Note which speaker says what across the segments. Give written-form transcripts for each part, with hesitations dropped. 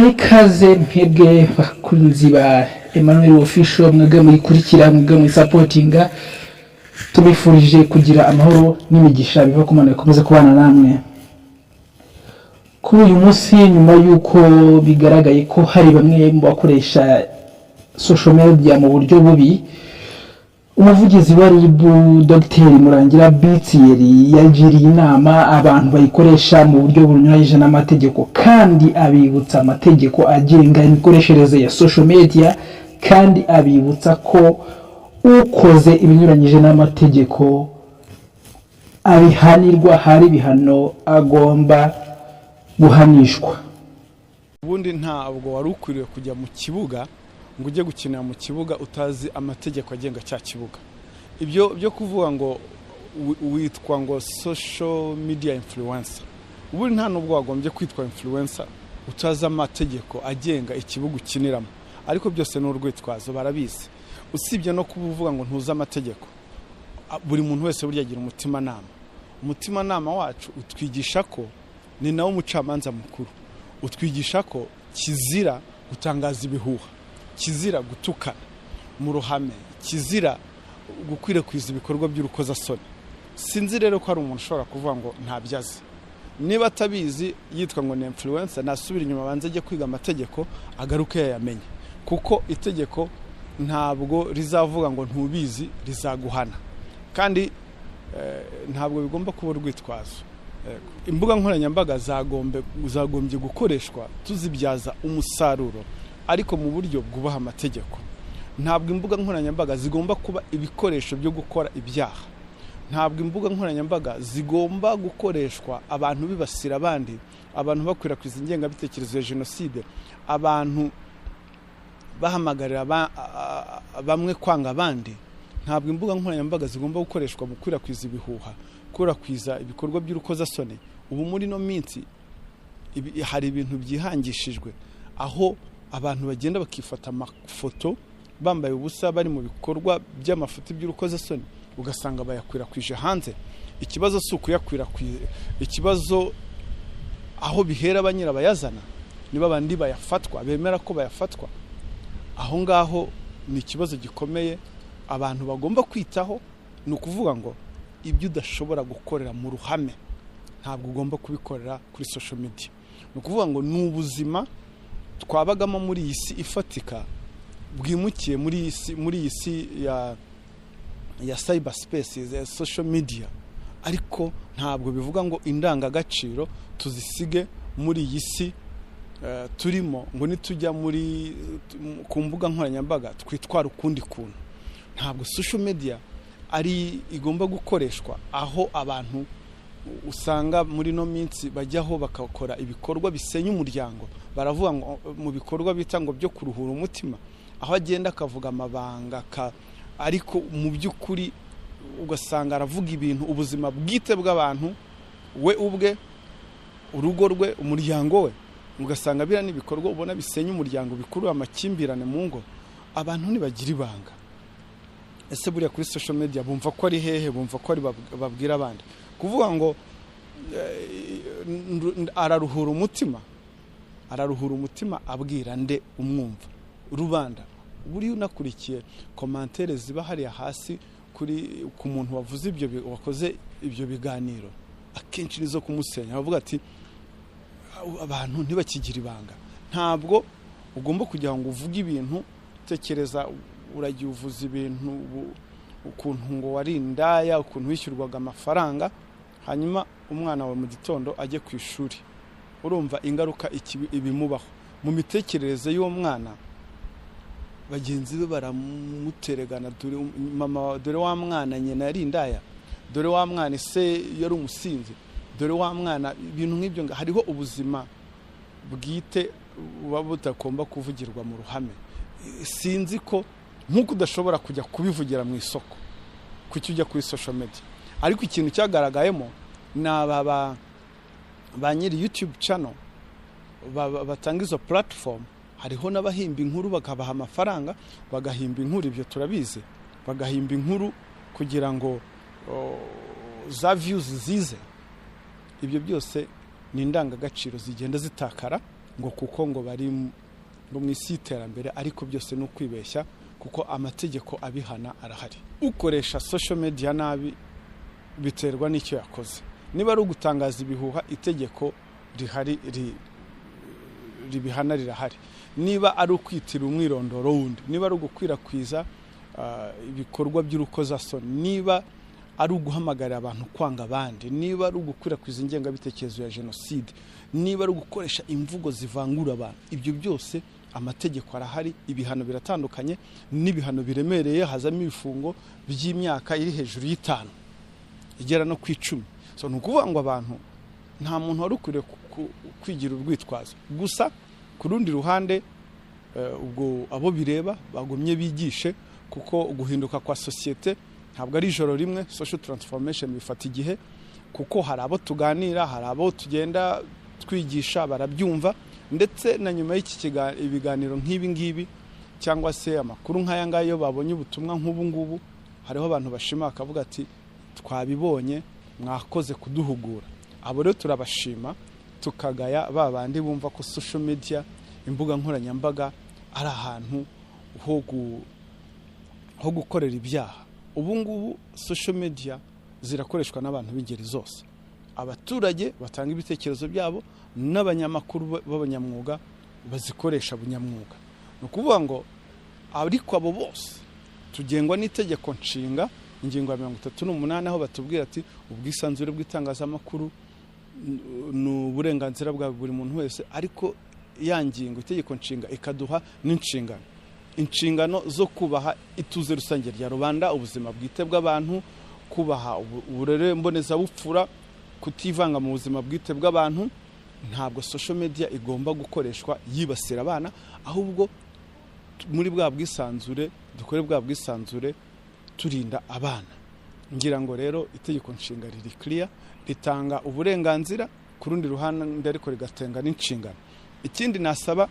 Speaker 1: tubahaye ikaze mpebwe bakunzi ba Emmanuel Official mwebwe muyikurikira mwebwe muyisapotinga tubifurije kugira amahoro n'imigisha biva ku Mana ikomeze kubana namwe kuri uyu munsi nyuma yuko bigaragaye ko hari bamwe mu bakoresha social media mu buryo bubi umuvugizi wa RIB Dr Murangira Bitieri yagiriye inama abantu bayikoresha mu buryo bunyuranyije n'amategeko kandi abibutsa amategeko agenga imikoreshereze ya social media kandi abibutsa ko ukoze ibinyuranyije n'amategeko abihanirwa hari bihano agomba guhanishwa.
Speaker 2: Ubundi ntabwo wari ukwiriye kujya mu kibuga ngo ujye gukinira mu kibuga utazi amategeko agenga cya kibuga. Ibyo byo kuvuga ngo witwa ngo social media influencer, ubundi nta nubwo wagombye kwitwa influencer utazi amategeko agenga ikibuga ukiniramo, ariko byose ni urwitwazo barabizi. Usibye no kuvuga ngo ntuzi amategeko, buri muntu wese burya agira umutima nama wacu utwigisha ko ni nawo umucamanza mukuru, utwigisha ko kizira gutangaza ibihuha, kizira gutukana mu ruhame, kizira gukwirakwiza ibikorwa by'urukozasoni. Sinzi rero ko hari umuntu ushobora kuvuga ngo ntabyazi. Niba atabizi yitwa ngo ni influencer, nasubira inyuma banze ajye kwiga amategeko agaruke yayamenye, kuko itegeko ntabwo rizavuga ngo ntubizi, rizaguhana. Kandi ntabwo bigomba kuba urwitwazo. Imbuga nkoranyambaga zagombye gukoreshwa tuzibyaza umusaruro, ariko mu buryo bwubaha amategeko. Ntabwo imbuga nkoranyambaga zigomba kuba ibikoresho byo gukora ibyaha. Ntabwo imbuga nkoranyambaga zigomba gukoreshwa abantu bibasira abandi, abantu bakwirakwiza ingengabitekerezo ya jenoside, abantu bahamagarira bamwe kwanga abandi. Ntabwo imbuga nkoranyambaga zigomba gukoreshwa mu kwirakweza ibihuha, gukwirakwiza ibikorwa by'urukozasoni. Ubu muri no minsi hari ibintu byihangishijwe aho abantu bagenda bakifata amafoto bambaye ubusa bari mu bikorwa by'amafoto by'urukozasoni, ugasanga bayakwirakwije hanze. Ikibazo si ukuyakwirakwiza, ikibazo aho bihera abanyira bayazana niba bandi bayafatwa bemera ko bayafatwa. Aho ngaho ni ikibazo gikomeye abantu bagomba kwitaho. Ni ukuvuga ngo ibyo udashobora gukorera mu ruhame ntabwo ugomba kubikorera kuri social media. Ni ukuvuga ngo ni ubuzima twabagamo muri iyi si ifatika bwimukiye muri iyi si ya cyber space ya social media, ariko ntabwo bivuga ngo indangagaciro tuzisige muri iyi si turimo, ngo nitujya ku mbuga nkoranyambaga twitwara ukundi kuntu. Ntabwo social media ari igomba gukoreshwa aho abantu usanga muri no minsi bajyaho bakakora ibikorwa bisenya umuryango. Baravuga ngo mu bikorwa bita ngo byo kuruhura umutima, aho agenda akavuga amabanga ariko mu by'ukuri ugasanga aravuga ibintu ubuzima bwite bw'abantu, we ubwe, urugo rwe, umuryango we, ugasanga bira n'ibikorwa ubona bisenya umuryango, bikurura amakimbirane mu ngo. Abantu ntibagira ibanga. Ese buriya kuri social media bumva ko ari hehe, bumva ko ari babwira abandi kuvuga ngo araruhura umutima abwira nde umwumva rubanda. Buri unakurikiye commentaires ziba hariya hasi ku muntu wavuze wakoze ibyo biganiro, akenshi nizo kumusenya. Bavuga ati abantu ntibakigira ibanga. Ntabwo ugomba kugira ngo uvuge ibintu tekereza uragiye uvuza ibintu ukuntu ngo wari indaya, ukuntu wishyurwaga amafaranga, hanyuma umwana wa mu gitondo ajye ku ishuri. Urumva ingaruka ibimubaho mu mitekerereze y'uwo mwana. Bagenzi be baramuteregana, dore wa mwana nyina yari indaya, dore wa mwana se yari umusinzi, dore wa mwana, ibintu nk'ibyo. Hariho ubuzima bwite buba butagomba kuvugirwa mu ruhame. Sinzi ko nk'uko udashobora kujya kubivugira mu isoko, kuki ujya kuri social media. Ariko ikintu cyagaragayemo ni aba ba nyiri YouTube channel batanga izo platform. Hariho n'abahimba inkuru bakabaha amafaranga, bagahimba inkuru, ibyo turabizi, bagahimba inkuru kugira ngo za views zize. Ibyo byose ni indangagaciro zigenda zitakara ngo kuko ngo bari mu isi y'iterambere, ariko byose ni ukwibeshya kuko amategeko abihana arahari. Ukoresha social media nabi biterwa n'icyo yakoze. Niba ari ugutangaza ibihuha, itegeko rihari ribihana rirahari. Niba ari ukwitira umwirondoro wundi, niba ari ugukwirakwiza ibikorwa by'urukozasoni, niba ari uguhamagarira abantu kwanga abandi, niba ari ugukwirakwiza ingengabitekerezo ya jenoside, niba ari ugukoresha imvugo zivangura abantu, ibyo byose amategeko arahari, ibihano biratandukanye, n'ibihano biremereye, hazamo ibifungo by'imyaka iri hejuru y'5 igera no ku 10. So ni ukuvuga ngo abantu nta muntu wari ukwiriye kwigira urwitwazo. Gusa ku rundi ruhande ubwo abo bireba bagumye bigishe, kuko guhinduka kwa societe ntabwo ari ijoro rimwe. Social transformation bifata igihe, kuko hari abo tuganira, hari abo tugenda twigisha barabyumva, ndetse na nyuma y'iki ibiganiro nk'ibi ngibi cyangwa se amakuru nk'aya ngaya, iyo babonye ubutumwa nk'ubu ngubu, hariho abantu bashima bakavuga ati twabibonye, mwakoze kuduhugura. Abo rero turabashima, tukagaya babandi bumva ko social media, imbuga nkoranyambaga ari ahantu ho gukorera ibyaha. Ubu ngubu social media zirakoreshwa n'abantu b'ingeri zose, abaturage batanga ibitekerezo byabo, n'abanyamakuru b'abanyamwuga bazikoresha bunyamwuga. Ni ukuvuga ngo ariko abo bose tugengwa n'itegeko nshinga, ingingo ya 38, aho batubwira ati ubwisanzure bw'itangazamakuru ni uburenganzira bwa buri muntu wese. Ariko ya ngingo itegeko nshinga ikaduha inshingano zo kubaha ituze rusange rya rubanda, ubuzima bwite bw'abantu, kubaha uburere mbonezabupfura, kutivanga mu buzima bwite bw'abantu. Ntabwo social media igomba gukoreshwa yibasira abana, ahubwo muri bwa bwisanzure dukore bwa bwisanzure turinda abana. Ngira ngo rero itegeko nshinga riri clear, ritanga uburenganzira, ku rundi ruhande ariko rigatenga n'inshingano. Ikindi nasaba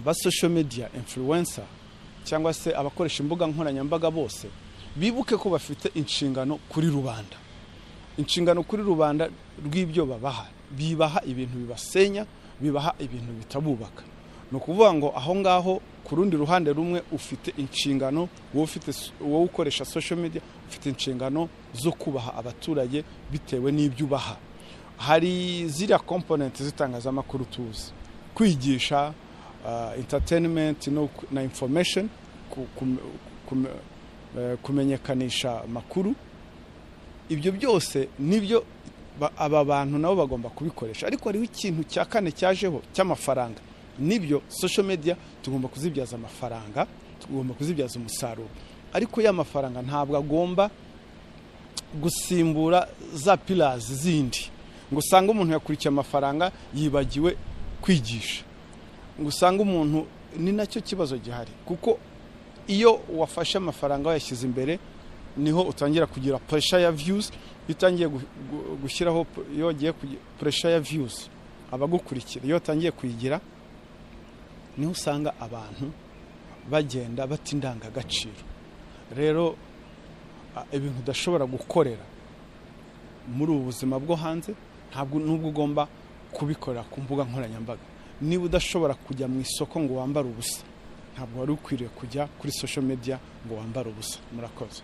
Speaker 2: ba social media influencer cyangwa se abakoresha imbuga nkoranyambaga bose, bibuke ko bafite inshingano kuri rubanda. Inshingano kuri rubanda rw'ibyo babaha, bibaha ibintu bibasenya, bibaha ibintu bitabubaka. Ni ukuvuga ngo aho ngaho ku rundi ruhande rumwe ufite inshingano, wowe ukoresha social media ufite inshingano zo kubaha abaturage bitewe n'ibyo ubaha. Hari ziriya component z'itangazamakuru tuzi, kwigisha, entertainment na information, kumenyekanisha amakuru. Ibyo byose nibyo aba bantu nabo bagomba kubikoresha. Ariko hariho ikintu cya kane cyajeho cy'amafaranga. Nibyo social media tugomba kuzibyaza amafaranga, tugomba kuzibyaza umusaruro. Ariko ya mafaranga ntabwo agomba gusimbura za pillars zindi, ngo usanga umuntu yakurikiye amafaranga yibagiwe kwigisha, ngo usanga umuntu, ni nacyo kibazo gihari. Kuko iyo wafashe amafaranga wayashyize imbere, niho utangira kugira pressure ya views. Utangiye gushyiraho, iyo wagiye pressure ya views abagukurikira, iyo utangiye kuyigira, niho usanga abantu bagenda batindanga agaciro. Rero ibintu udashobora gukorera muri ubu buzima bwo hanze, ntabwo nubwo ugomba kubikorera ku mbuga nkoranyambaga. Niba udashobora kujya mu isoko ngo wambare ubusa, ntabwo wari ukwiriye kujya kuri social media ngo wambare ubusa. Murakoze.